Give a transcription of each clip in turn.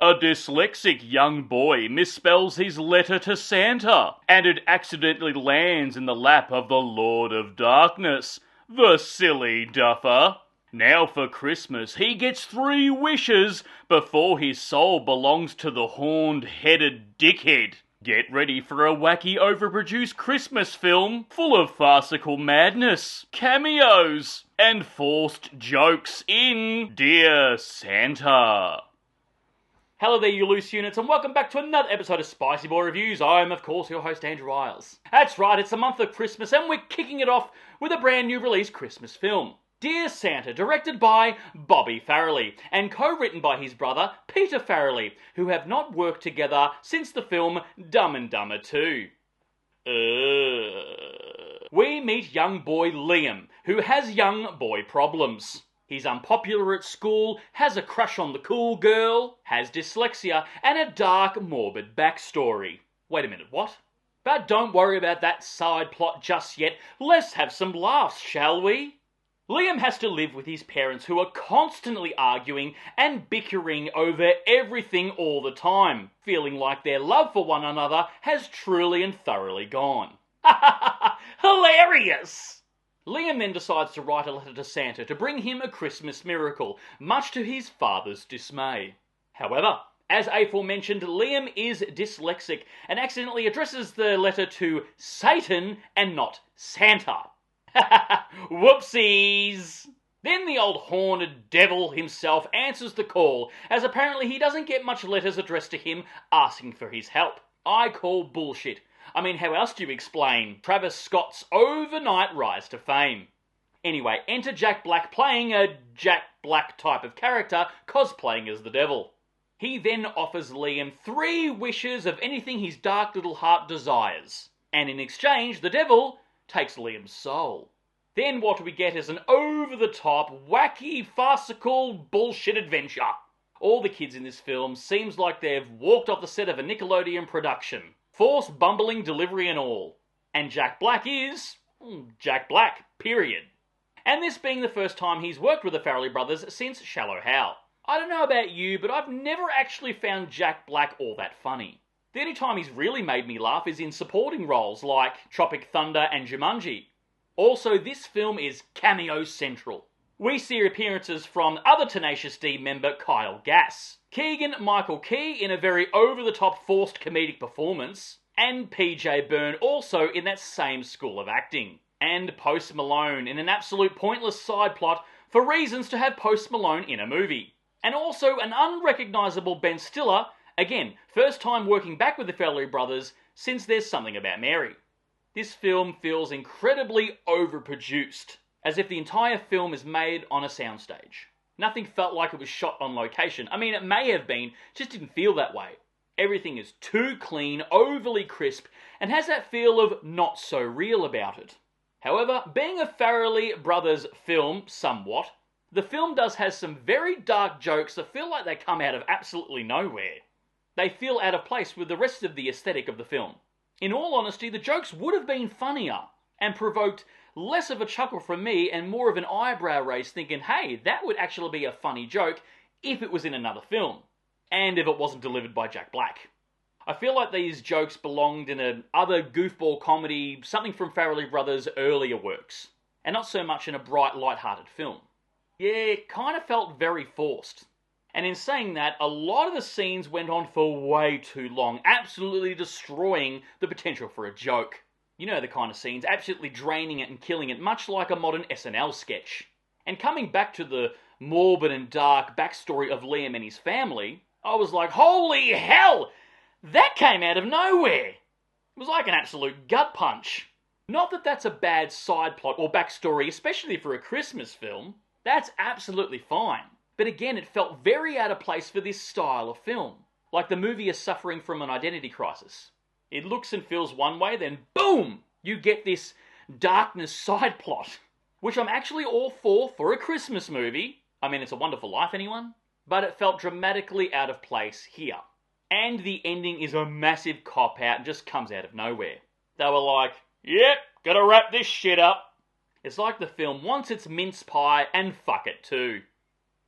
A dyslexic young boy misspells his letter to Santa, and it accidentally lands in the lap of the Lord of Darkness, the silly duffer. Now for Christmas he gets 3 wishes before his soul belongs to the horned-headed dickhead. Get ready for a wacky, overproduced Christmas film full of farcical madness, cameos, and forced jokes in Dear Santa. Hello there, you loose units, and welcome back to another episode of Spicy Boy Reviews. I am, of course, your host, Andrew Iles. That's right, it's the month of Christmas, and we're kicking it off with a brand new release Christmas film. Dear Santa, directed by Bobby Farrelly, and co-written by his brother, Peter Farrelly, who have not worked together since the film Dumb and Dumber 2. We meet young boy Liam, who has young boy problems. He's unpopular at school, has a crush on the cool girl, has dyslexia, and a dark, morbid backstory. Wait a minute, what? But don't worry about that side plot just yet. Let's have some laughs, shall we? Liam has to live with his parents who are constantly arguing and bickering over everything all the time, feeling like their love for one another has truly and thoroughly gone. Hilarious! Liam then decides to write a letter to Santa to bring him a Christmas miracle, much to his father's dismay. However, as aforementioned, Liam is dyslexic and accidentally addresses the letter to Satan and not Santa. Whoopsies! Then the old horned devil himself answers the call, as apparently he doesn't get much letters addressed to him asking for his help. I call bullshit. I mean, how else do you explain Travis Scott's overnight rise to fame? Anyway, enter Jack Black playing a Jack Black type of character, cosplaying as the devil. He then offers Liam 3 wishes of anything his dark little heart desires. And in exchange, the devil takes Liam's soul. Then what we get is an over-the-top, wacky, farcical bullshit adventure. All the kids in this film seems like they've walked off the set of a Nickelodeon production. Forced bumbling delivery and all. And Jack Black is Jack Black, period. And this being the first time he's worked with the Farrelly brothers since Shallow Hal. I don't know about you, but I've never actually found Jack Black all that funny. The only time he's really made me laugh is in supporting roles like Tropic Thunder and Jumanji. Also, this film is cameo central. We see appearances from other Tenacious D member Kyle Gass, Keegan-Michael in a very over-the-top forced comedic performance, and PJ Byrne also in that same school of acting, and Post Malone in an absolute pointless side plot for reasons to have Post Malone in a movie. And also an unrecognisable Ben Stiller, again, first time working back with the Farrelly brothers since There's Something About Mary. This film feels incredibly overproduced, as if the entire film is made on a soundstage. Nothing felt like it was shot on location. I mean, it may have been, just didn't feel that way. Everything is too clean, overly crisp, and has that feel of not so real about it. However, being a Farrelly brothers film, somewhat, the film does have some very dark jokes that feel like they come out of absolutely nowhere. They feel out of place with the rest of the aesthetic of the film. In all honesty, the jokes would have been funnier, and provoked less of a chuckle from me and more of an eyebrow raise thinking, hey, that would actually be a funny joke if it was in another film, and if it wasn't delivered by Jack Black. I feel like these jokes belonged in an other goofball comedy, something from Farrelly Brothers' earlier works, and not so much in a bright, light-hearted film. Yeah, it kind of felt very forced. And in saying that, a lot of the scenes went on for way too long, absolutely destroying the potential for a joke. You know the kind of scenes, absolutely draining it and killing it, much like a modern SNL sketch. And coming back to the morbid and dark backstory of Liam and his family, I was like, holy hell! That came out of nowhere! It was like an absolute gut punch. Not that that's a bad side plot or backstory, especially for a Christmas film. That's absolutely fine. But again, it felt very out of place for this style of film. Like the movie is suffering from an identity crisis. It looks and feels one way, then boom! You get this darkness side plot. Which I'm actually all for a Christmas movie. I mean, It's a Wonderful Life, anyone? But it felt dramatically out of place here. And the ending is a massive cop-out and just comes out of nowhere. They were like, yep, gotta wrap this shit up. It's like the film wants its mince pie and fuck it too.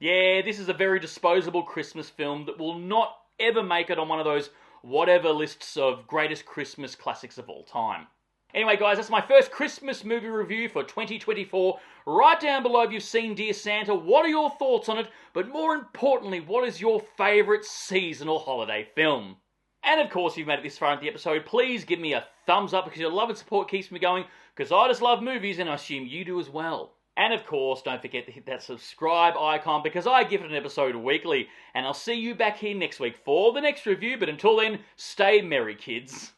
Yeah, this is a very disposable Christmas film that will not ever make it on one of those whatever lists of greatest Christmas classics of all time. Anyway, guys, that's my first Christmas movie review for 2024. Write down below if you've seen Dear Santa. What are your thoughts on it? But more importantly, what is your favourite seasonal holiday film? And of course, if you've made it this far into the episode, please give me a thumbs up because your love and support keeps me going, because I just love movies and I assume you do as well. And of course, don't forget to hit that subscribe icon because I give it an episode weekly. And I'll see you back here next week for the next review. But until then, stay merry, kids.